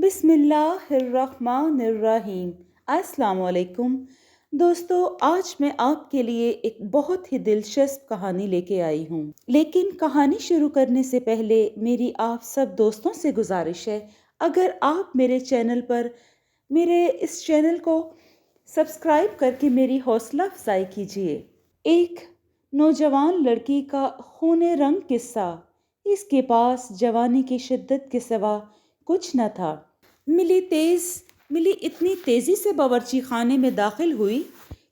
بسم اللہ الرحمن الرحیم۔ السلام علیکم دوستو، آج میں آپ کے لیے ایک بہت ہی دلچسپ کہانی لے کے آئی ہوں، لیکن کہانی شروع کرنے سے پہلے میری آپ سب دوستوں سے گزارش ہے، اگر آپ میرے اس چینل کو سبسکرائب کر کے میری حوصلہ افزائی کیجیے۔ ایک نوجوان لڑکی کا خون رنگ قصہ۔ اس کے پاس جوانی کی شدت کے سوا کچھ نہ تھا۔ ملی اتنی تیزی سے باورچی خانے میں داخل ہوئی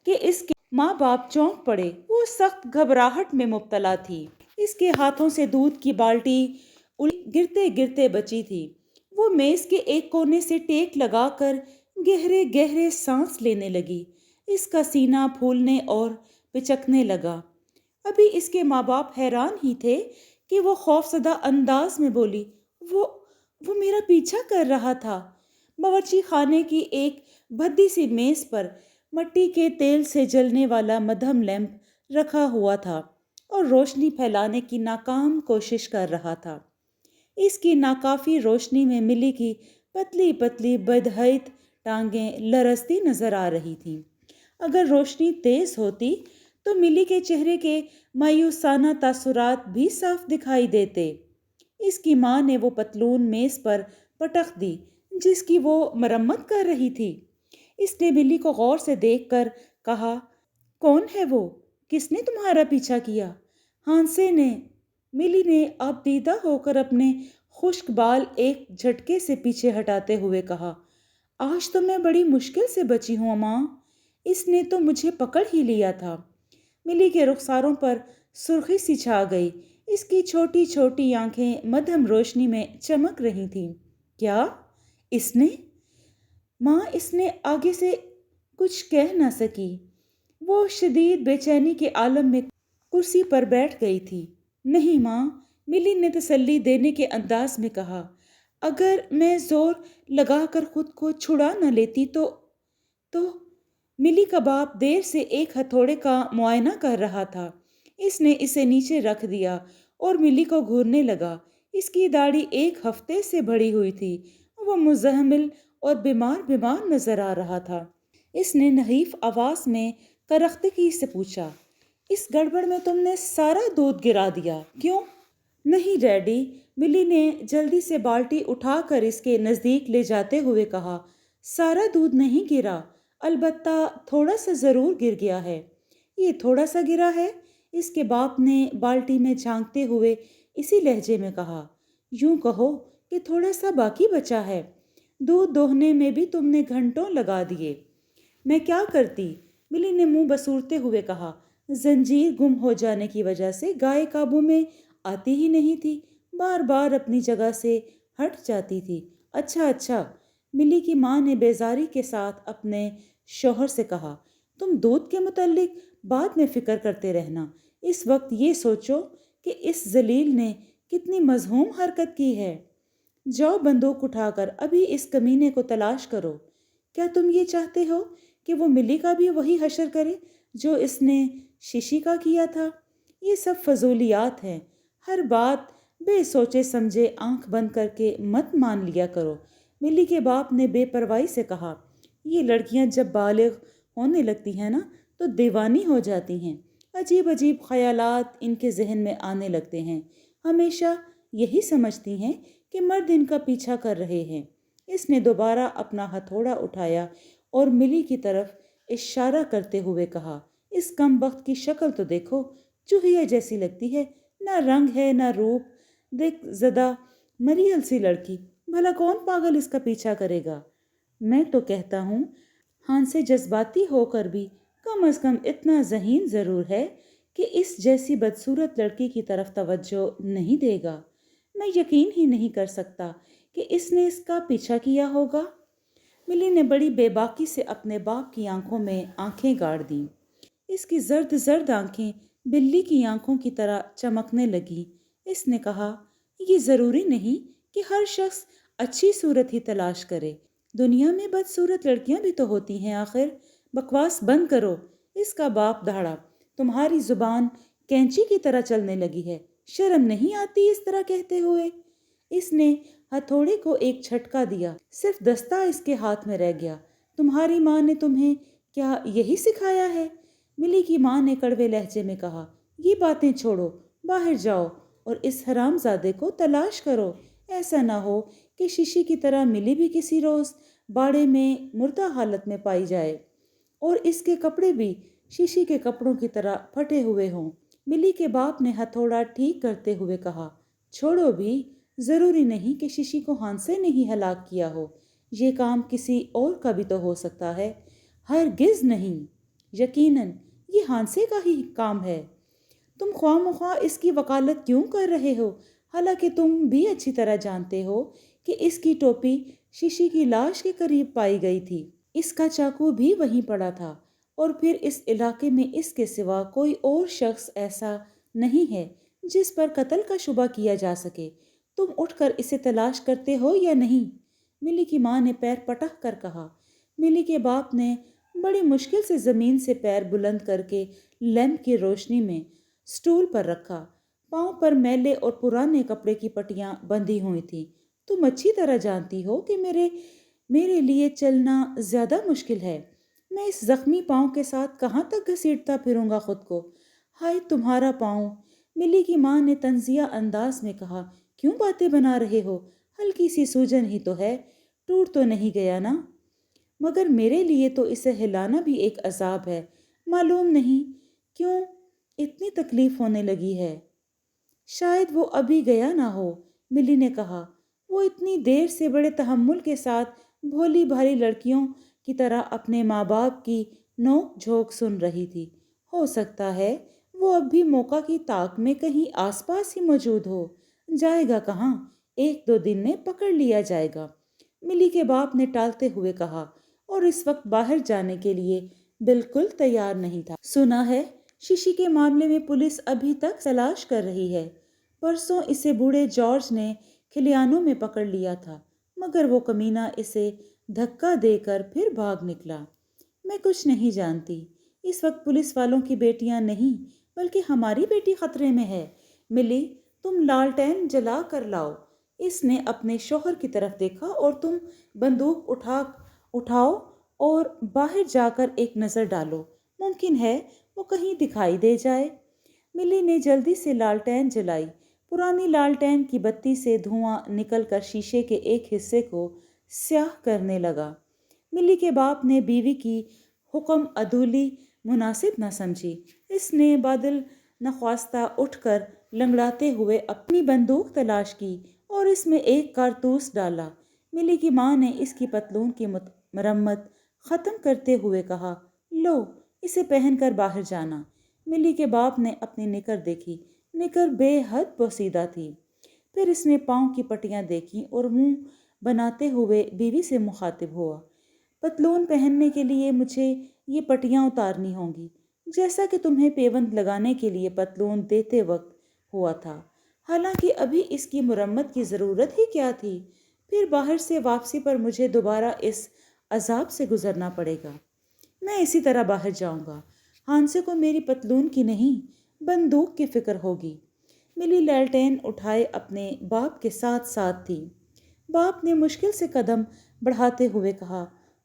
کہ اس کے ماں باپ چونک پڑے۔ وہ سخت گھبراہٹ میں مبتلا تھی۔ اس کے ہاتھوں سے دودھ کی بالٹی گرتے گرتے بچی تھی۔ وہ میز کے ایک کونے سے ٹیک لگا کر گہرے گہرے سانس لینے لگی۔ اس کا سینہ پھولنے اور پچکنے لگا۔ ابھی اس کے ماں باپ حیران ہی تھے کہ وہ خوفزدہ انداز میں بولی، وہ میرا پیچھا کر رہا تھا۔ باورچی خانے کی ایک بھدی سی میز پر مٹی کے تیل سے جلنے والا مدھم لیمپ رکھا ہوا تھا اور روشنی پھیلانے کی ناکام کوشش کر رہا تھا۔ اس کی ناکافی روشنی میں ملی کی پتلی پتلی بدحیت ٹانگیں لرزتی نظر آ رہی تھیں۔ اگر روشنی تیز ہوتی تو ملی کے چہرے کے مایوسانہ تاثرات بھی صاف دکھائی دیتے۔ اس کی ماں نے وہ پتلون میز پر پٹخ دی جس کی وہ مرمت کر رہی تھی۔ اس نے ملی کو غور سے دیکھ کر کہا، کون ہے وہ؟ کس نے تمہارا پیچھا کیا؟ ہانسے نے۔ ملی نے اب دیدہ ہو کر اپنے خشک بال ایک جھٹکے سے پیچھے ہٹاتے ہوئے کہا، آج تو میں بڑی مشکل سے بچی ہوں ماں، اس نے تو مجھے پکڑ ہی لیا تھا۔ ملی کے رخساروں پر سرخی سی چھا گئی۔ اس کی چھوٹی چھوٹی آنکھیں مدھم روشنی میں چمک رہی تھیں۔ کیا؟ اس نے؟ ماں اس نے آگے سے کچھ کہہ نہ سکی۔ وہ شدید بے چینی کے عالم میں کرسی پر بیٹھ گئی تھی۔ نہیں ماں، ملی نے تسلی دینے کے انداز میں کہا، اگر میں زور لگا کر خود کو چھڑا نہ لیتی تو ملی کا باپ دیر سے ایک ہتھوڑے کا معائنہ کر رہا تھا۔ اس نے اسے نیچے رکھ دیا اور ملی کو گھورنے لگا۔ اس کی داڑھی ایک ہفتے سے بڑھی ہوئی تھی۔ وہ مزمل اور بیمار نظر آ رہا تھا۔ اس نے نحیف آواز میں کرختگی سے پوچھا، اس گڑبڑ میں تم نے سارا دودھ گرا دیا کیوں؟ نہیں ڈیڈی، ملی نے جلدی سے بالٹی اٹھا کر اس کے نزدیک لے جاتے ہوئے کہا، سارا دودھ نہیں گرا، البتہ تھوڑا سا ضرور گر گیا ہے۔ یہ تھوڑا سا گرا ہے؟ اس کے باپ نے بالٹی میں جھانکتے ہوئے اسی لہجے میں کہا، یوں کہو کہ تھوڑا سا باقی بچا ہے۔ دودھ دوہنے میں بھی تم نے گھنٹوں لگا دیے۔ میں کیا کرتی؟ ملی نے منہ بسورتے ہوئے کہا، زنجیر گم ہو جانے کی وجہ سے گائے قابو میں آتی ہی نہیں تھی، بار بار اپنی جگہ سے ہٹ جاتی تھی۔ اچھا، ملی کی ماں نے بیزاری کے ساتھ اپنے شوہر سے کہا، تم دودھ کے متعلق بعد میں فکر کرتے رہنا، اس وقت یہ سوچو کہ اس ذلیل نے کتنی مذموم حرکت کی ہے۔ جاؤ بندوق اٹھا کر ابھی اس کمینے کو تلاش کرو۔ کیا تم یہ چاہتے ہو کہ وہ ملی کا بھی وہی حشر کرے جو اس نے ششی کا کیا تھا؟ یہ سب فضولیات ہیں، ہر بات بے سوچے سمجھے آنکھ بند کر کے مت مان لیا کرو۔ ملی کے باپ نے بے پرواہی سے کہا، یہ لڑکیاں جب بالغ ہونے لگتی ہیں نا تو دیوانی ہو جاتی ہیں، عجیب خیالات ان کے ذہن میں آنے لگتے ہیں، ہمیشہ یہی سمجھتی ہیں کہ مرد ان کا پیچھا کر رہے ہیں۔ اس نے دوبارہ اپنا ہتھوڑا اٹھایا اور ملی کی طرف اشارہ کرتے ہوئے کہا، اس کم بخت کی شکل تو دیکھو، چوہیا جیسی لگتی ہے، نہ رنگ ہے نہ روپ، دیکھ زدہ مریل سی لڑکی، بھلا کون پاگل اس کا پیچھا کرے گا؟ میں تو کہتا ہوں ہانسے جذباتی ہو کر بھی کم از کم اتنا ذہین ضرور ہے کہ اس جیسی بدصورت لڑکی کی طرف توجہ نہیں دے گا۔ میں یقین ہی نہیں کر سکتا کہ اس نے اس کا پیچھا کیا ہوگا۔ ملی نے بڑی بے باکی سے اپنے باپ کی آنکھوں میں آنکھیں گاڑ دیں۔ اس کی زرد آنکھیں بلی کی آنکھوں کی طرح چمکنے لگی۔ اس نے کہا، یہ ضروری نہیں کہ ہر شخص اچھی صورت ہی تلاش کرے، دنیا میں بدصورت لڑکیاں بھی تو ہوتی ہیں آخر۔ بکواس بند کرو، اس کا باپ دھاڑا، تمہاری زبان کینچی کی طرح چلنے لگی ہے، شرم نہیں آتی اس طرح کہتے ہوئے؟ اس نے ہتھوڑے کو ایک جھٹکا دیا، صرف دستہ اس کے ہاتھ میں رہ گیا۔ تمہاری ماں نے تمہیں کیا یہی سکھایا ہے؟ ملی کی ماں نے کڑوے لہجے میں کہا۔ یہ باتیں چھوڑو، باہر جاؤ اور اس حرام زادے کو تلاش کرو۔ ایسا نہ ہو کہ ششی کی طرح ملی بھی کسی روز باڑے میں مردہ حالت میں پائی جائے اور اس کے کپڑے بھی ششی کے کپڑوں کی طرح پھٹے ہوئے ہوں۔ ملی کے باپ نے ہتھوڑا ٹھیک کرتے ہوئے کہا، چھوڑو بھی، ضروری نہیں کہ ششی کو ہانسے نے ہی ہلاک کیا ہو، یہ کام کسی اور کا بھی تو ہو سکتا ہے۔ ہرگز نہیں، یقیناً یہ ہانسے کا ہی کام ہے۔ تم خواہ مخواہ اس کی وکالت کیوں کر رہے ہو، حالانکہ تم بھی اچھی طرح جانتے ہو کہ اس کی ٹوپی ششی کی لاش کے قریب پائی گئی تھی، اس کا چاقو بھی وہیں پڑا تھا، اور پھر اس علاقے میں اس کے سوا کوئی اور شخص ایسا نہیں ہے جس پر قتل کا شبہ کیا جا سکے۔ تم اٹھ کر اسے تلاش کرتے ہو یا نہیں؟ ملی کی ماں نے پیر پٹک کر کہا۔ ملی کے باپ نے بڑی مشکل سے زمین سے پیر بلند کر کے لیمپ کی روشنی میں سٹول پر رکھا۔ پاؤں پر میلے اور پرانے کپڑے کی پٹیاں بندھی ہوئی تھیں۔ تم اچھی طرح جانتی ہو کہ میرے لیے چلنا زیادہ مشکل ہے۔ میں اس زخمی پاؤں کے ساتھ کہاں تک گھسیٹتا پھروں گا خود کو؟ ہائے تمہارا پاؤں! ملی کی ماں نے طنزیہ انداز میں کہا۔ کیوں باتیں بنا رہے ہو؟ ہلکی سی سوجن ہی تو ہے، ٹوٹ تو نہیں گیا نا؟ مگر میرے لیے تو اسے ہلانا بھی ایک عذاب ہے۔ معلوم نہیں کیوں اتنی تکلیف ہونے لگی ہے۔ شاید وہ ابھی گیا نہ ہو، ملی نے کہا۔ وہ اتنی دیر سے بڑے تحمل کے ساتھ بھولی بھالی لڑکیوں کی طرح اپنے ماں باپ کی نوک جھوک سن رہی تھی۔ ہو سکتا ہے وہ اب بھی موقع کی طاق میں کہیں آس پاس ہی موجود ہو۔ جائے گا کہاں؟ ایک دو دن میں پکڑ لیا جائے گا، ملی کے باپ نے ٹالتے ہوئے کہا، اور اس وقت باہر جانے کے لیے بالکل تیار نہیں تھا۔ سنا ہے ششی کے معاملے میں پولیس ابھی تک تلاش کر رہی ہے۔ پرسوں اسے بوڑھے جارج نے کھلیانوں میں پکڑ لیا تھا، مگر وہ کمینہ اسے دھکا دے کر پھر بھاگ نکلا۔ میں کچھ نہیں جانتی۔ اس وقت پولیس والوں کی بیٹیاں نہیں بلکہ ہماری بیٹی خطرے میں ہے۔ ملی، تم لالٹین جلا کر لاؤ۔ اس نے اپنے شوہر کی طرف دیکھا۔ اور تم بندوق اٹھاؤ اور باہر جا کر ایک نظر ڈالو، ممکن ہے وہ کہیں دکھائی دے جائے۔ ملی نے جلدی سے لالٹین جلائی۔ پرانی لالٹین کی بتی سے دھواں نکل کر شیشے کے ایک حصے کو سیاہ کرنے لگا۔ ملی کے باپ نے بیوی کی حکم عدولی مناسب نہ سمجھی۔ اس نے بادل نخواستہ اٹھ کر لنگڑاتے ہوئے اپنی بندوق تلاش کی اور اس میں ایک کارتوس ڈالا۔ ملی کی ماں نے اس کی پتلون کی مرمت ختم کرتے ہوئے کہا، لو اسے پہن کر باہر جانا۔ ملی کے باپ نے اپنی نکر دیکھی۔ نکر بے حد پوسیدہ تھی۔ پھر اس نے پاؤں کی پٹیاں دیکھیں اور منہ بناتے ہوئے بیوی سے مخاطب ہوا، پتلون پہننے کے لیے مجھے یہ پٹیاں اتارنی ہوں گی، جیسا کہ تمہیں پیوند لگانے کے لیے پتلون دیتے وقت ہوا تھا، حالانکہ ابھی اس کی مرمت کی ضرورت ہی کیا تھی۔ پھر باہر سے واپسی پر مجھے دوبارہ اس عذاب سے گزرنا پڑے گا۔ میں اسی طرح باہر جاؤں گا۔ ہانسے کو میری پتلون کی نہیں، بندوق کی فکر ہوگی۔ ملی لالٹین اٹھائے اپنے باپ کے ساتھ ساتھ تھی۔ باپ نے مشکل سے قدم بڑھاتے ہوئے کہا،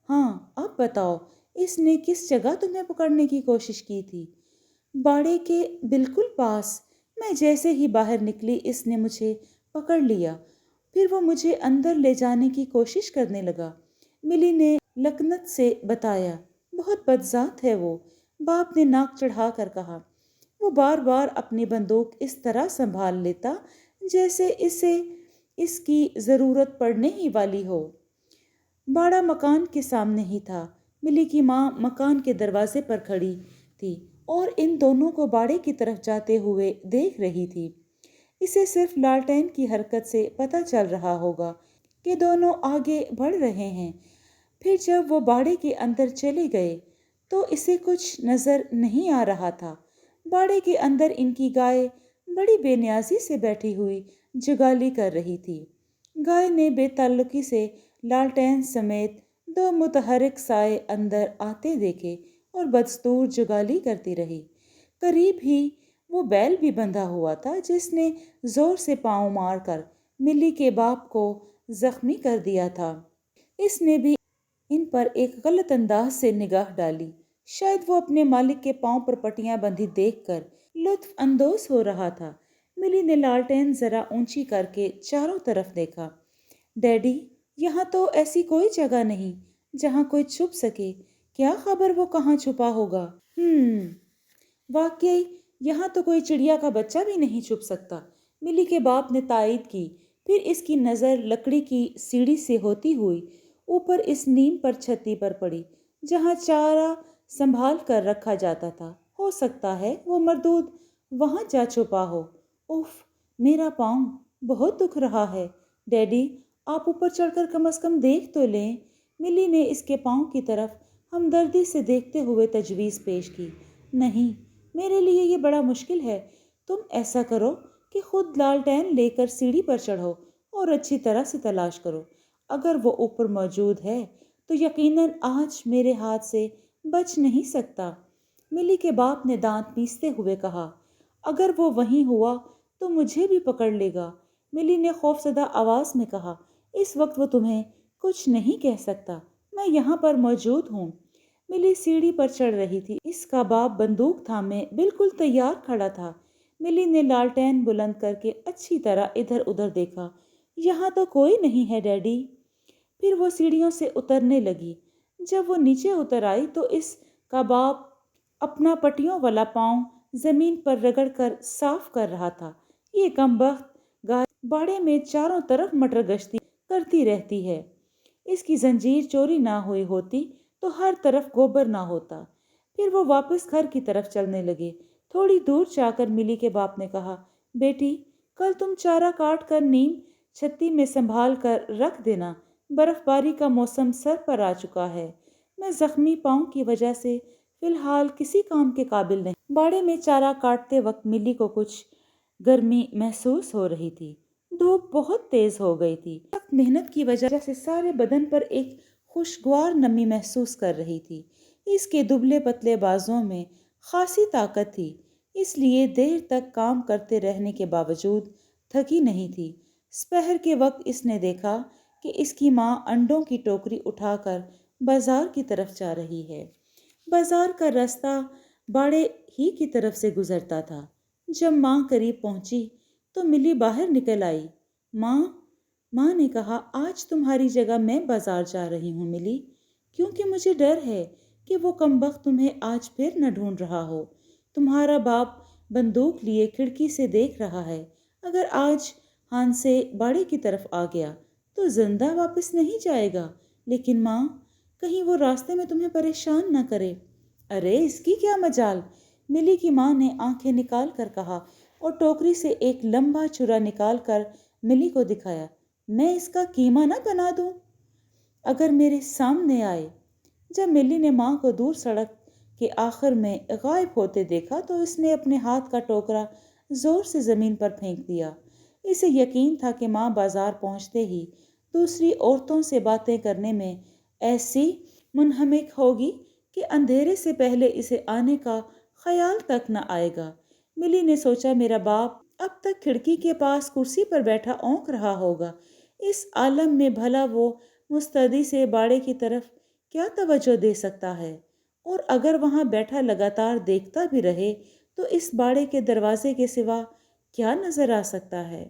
ہاں اب بتاؤ، اس نے کس جگہ تمہیں پکڑنے کی کوشش کی تھی؟ باڑے کے بالکل پاس۔ میں جیسے ہی باہر نکلی اس نے مجھے پکڑ لیا، پھر وہ مجھے اندر لے جانے کی کوشش کرنے لگا۔ ملی نے لکنت سے بتایا۔ بہت بدذات ہے وہ، باپ نے ناک چڑھا کر کہا۔ وہ بار بار اپنی بندوق اس طرح سنبھال لیتا جیسے اسے اس کی ضرورت پڑنے ہی والی ہو۔ باڑہ مکان کے سامنے ہی تھا۔ ملی کی ماں مکان کے دروازے پر کھڑی تھی اور ان دونوں کو باڑے کی طرف جاتے ہوئے دیکھ رہی تھی۔ اسے صرف لالٹین کی حرکت سے پتہ چل رہا ہوگا کہ دونوں آگے بڑھ رہے ہیں۔ پھر جب وہ باڑے کے اندر چلے گئے تو اسے کچھ نظر نہیں آ رہا تھا۔ باڑے کے اندر ان کی گائے بڑی بے نیازی سے بیٹھی ہوئی جگالی کر رہی تھی۔ گائے نے بے تعلقی سے لالٹین سمیت دو متحرک سائے اندر آتے دیکھے اور بدستور جگالی کرتی رہی۔ قریب ہی وہ بیل بھی بندھا ہوا تھا جس نے زور سے پاؤں مار کر ملی کے باپ کو زخمی کر دیا تھا۔ اس نے بھی ان پر ایک غلط انداز سے نگاہ ڈالی۔ شاید وہ اپنے مالک کے پاؤں پر پٹیاں بندھی دیکھ کر لطف اندوز ہو رہا تھا۔ ملی نے لالٹین ذرا اونچی کر کے چاروں طرف دیکھا۔ ڈیڈی، یہاں تو ایسی کوئی جگہ نہیں جہاں کوئی چھپ سکے۔ کیا خبر وہ کہاں چھپا ہوگا؟ واقعی یہاں تو کوئی چڑیا کا بچہ بھی نہیں چھپ سکتا، ملی کے باپ نے تائید کی۔ پھر اس کی نظر لکڑی کی سیڑھی سے ہوتی ہوئی اوپر اس نیم پر چھتی پر پڑی جہاں چارہ سنبھال کر رکھا جاتا تھا۔ ہو سکتا ہے وہ مردود وہاں جا چھپا ہو۔ اف، میرا پاؤں بہت دکھ رہا ہے۔ ڈیڈی، آپ اوپر چڑھ کر کم از کم دیکھ تو لیں۔ ملی نے اس کے پاؤں کی طرف ہمدردی سے دیکھتے ہوئے تجویز پیش کی۔ نہیں، میرے لیے یہ بڑا مشکل ہے۔ تم ایسا کرو کہ خود لالٹین لے کر سیڑھی پر چڑھو اور اچھی طرح سے تلاش کرو۔ اگر وہ اوپر موجود ہے تو یقیناً آج میرے ہاتھ سے بچ نہیں سکتا۔ ملی کے باپ نے دانت پیستے ہوئے کہا۔ اگر وہ وہیں ہوا تو مجھے بھی پکڑ لے گا، ملی نے خوفزدہ آواز میں کہا۔ اس وقت وہ تمہیں کچھ نہیں کہہ سکتا، میں یہاں پر موجود ہوں۔ ملی سیڑھی پر چڑھ رہی تھی، اس کا باپ بندوق تھامے بالکل تیار کھڑا تھا۔ ملی نے لالٹین بلند کر کے اچھی طرح ادھر ادھر دیکھا۔ یہاں تو کوئی نہیں ہے ڈیڈی۔ پھر وہ سیڑھیوں سے اترنے لگی۔ جب وہ نیچے اتر آئی تو اس کا باپ اپنا پٹیوں والا پاؤں زمین پر رگڑ کر صاف کر رہا تھا۔ یہ کمبخت گائے باڑے میں چاروں طرف مٹر گشتی کرتی رہتی ہے۔ اس کی زنجیر چوری نہ ہوئی ہوتی تو ہر طرف گوبر نہ ہوتا۔ پھر وہ واپس گھر کی طرف چلنے لگے۔ تھوڑی دور جا کر ملی کے باپ نے کہا، بیٹی، کل تم چارہ کاٹ کر نیم چھتی میں سنبھال کر رکھ دینا۔ برف باری کا موسم سر پر آ چکا ہے۔ میں زخمی پاؤں کی وجہ سے فی الحال کسی کام کے قابل نہیں۔ باڑے میں چارہ کاٹتے وقت ملی کو کچھ گرمی محسوس ہو رہی تھی۔ دھوپ بہت تیز ہو گئی تھی۔ سخت محنت کی وجہ سے سارے بدن پر ایک خوشگوار نمی محسوس کر رہی تھی۔ اس کے دبلے پتلے بازوؤں میں خاصی طاقت تھی، اس لیے دیر تک کام کرتے رہنے کے باوجود تھکی نہیں تھی۔ سپہر کے وقت اس نے دیکھا کہ اس کی ماں انڈوں کی ٹوکری اٹھا کر بازار کی طرف جا رہی ہے۔ بازار کا راستہ باڑے ہی کی طرف سے گزرتا تھا۔ جب ماں قریب پہنچی تو ملی باہر نکل آئی۔ ماں نے کہا، آج تمہاری جگہ میں بازار جا رہی ہوں ملی، کیونکہ مجھے ڈر ہے کہ وہ کمبخت تمہیں آج پھر نہ ڈھونڈ رہا ہو۔ تمہارا باپ بندوق لیے کھڑکی سے دیکھ رہا ہے۔ اگر آج ہان سے باڑے کی طرف آ گیا تو زندہ واپس نہیں جائے گا۔ لیکن ماں، کہیں وہ راستے میں تمہیں پریشان نہ کرے۔ ارے اس کی کیا مجال، ملی کی ماں نے آنکھیں نکال کر کہا اور ٹوکری سے ایک لمبا چھرا نکال کر ملی کو دکھایا۔ میں اس کا قیمہ نہ بنا دوں اگر میرے سامنے آئے۔ جب ملی نے ماں کو دور سڑک کے آخر میں غائب ہوتے دیکھا تو اس نے اپنے ہاتھ کا ٹوکرا زور سے زمین پر پھینک دیا۔ اسے یقین تھا کہ ماں بازار پہنچتے ہی دوسری عورتوں سے باتیں کرنے میں ایسی منہمک ہوگی کہ اندھیرے سے پہلے اسے آنے کا خیال تک نہ آئے گا۔ ملی نے سوچا، میرا باپ اب تک کھڑکی کے پاس کرسی پر بیٹھا اونک رہا ہوگا۔ اس عالم میں بھلا وہ مستعدی سے باڑے کی طرف کیا توجہ دے سکتا ہے؟ اور اگر وہاں بیٹھا لگاتار دیکھتا بھی رہے تو اس باڑے کے دروازے کے سوا کیا نظر آ سکتا ہے؟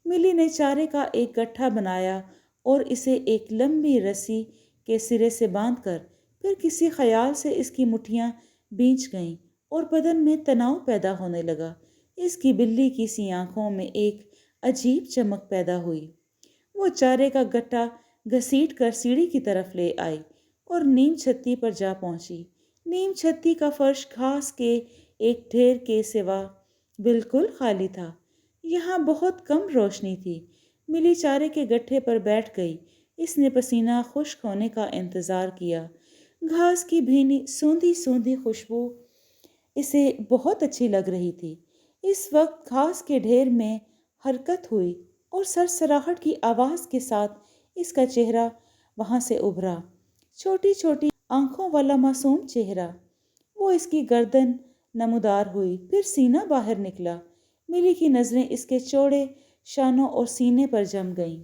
ملی نے چارے کا ایک گٹھا بنایا اور اسے ایک لمبی رسی کے سرے سے باندھ کر پھر کسی خیال سے اس کی مٹھیاں بھیج گئیں اور بدن میں تناؤ پیدا ہونے لگا۔ اس کی بلی کی سی آنکھوں میں ایک عجیب چمک پیدا ہوئی۔ وہ چارے کا گٹھا گھسیٹ کر سیڑھی کی طرف لے آئی اور نیم چھتی پر جا پہنچی۔ نیم چھتی کا فرش گھاس کے ایک ڈھیر کے سوا بالکل خالی تھا۔ یہاں بہت کم روشنی تھی۔ ملی چارے کے گٹھے پر بیٹھ گئی۔ اس نے پسینہ خشک ہونے کا انتظار کیا۔ گھاس کی بھینی سوندھی سوندھی خوشبو اسے بہت اچھی لگ رہی تھی۔ اس وقت گھاس کے ڈھیر میں حرکت ہوئی اور سرسراہٹ کی آواز کے ساتھ اس کا چہرہ وہاں سے ابھرا۔ چھوٹی چھوٹی آنکھوں والا معصوم چہرہ۔ وہ اس کی گردن نمودار ہوئی، پھر سینہ باہر نکلا۔ ملی کی نظریں اس کے چوڑے شانوں اور سینے پر جم گئیں۔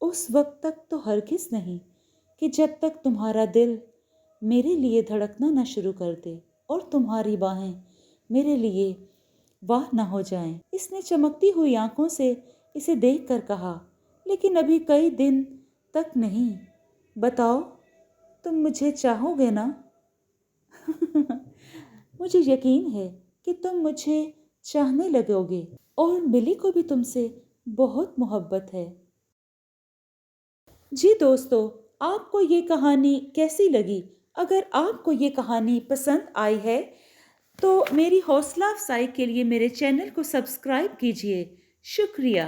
اس وقت تک تو ہرگز نہیں کہ جب تک تمہارا دل میرے لیے دھڑکنا نہ شروع کر دے اور تمہاری باہیں میرے لیے واہ نہ ہو جائیں۔ اس نے چمکتی ہوئی آنکھوں سے اسے دیکھ کر کہا، لیکن ابھی کئی دن تک نہیں۔ بتاؤ، تم مجھے چاہو گے نا؟ مجھے یقین ہے کہ تم مجھے چاہنے لگو گے، اور ملی کو بھی تم سے بہت محبت ہے۔ جی دوستو، آپ کو یہ کہانی کیسی لگی؟ اگر آپ کو یہ کہانی پسند آئی ہے تو میری حوصلہ افزائی کے لیے میرے چینل کو سبسکرائب کیجیے۔ شکریہ۔